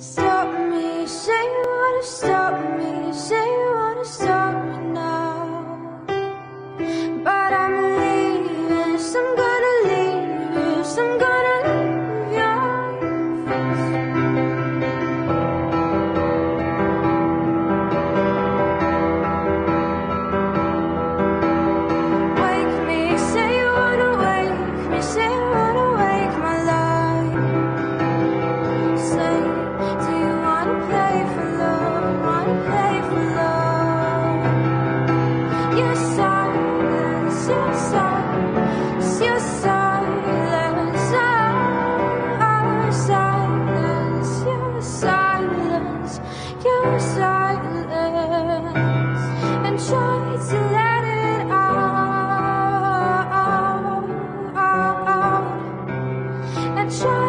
Stop me, say you wanna stop me, say you wanna stop me now. But I'm leaving, so I'm gonna leave you, so I'm gonna leave your face. Wake me, say you wanna wake me, say you wanna wake my life. Say, do you wanna play for love, wanna play for love? Your silence, your silence, your silence, our silence, your silence, your silence, and try to let it out, and try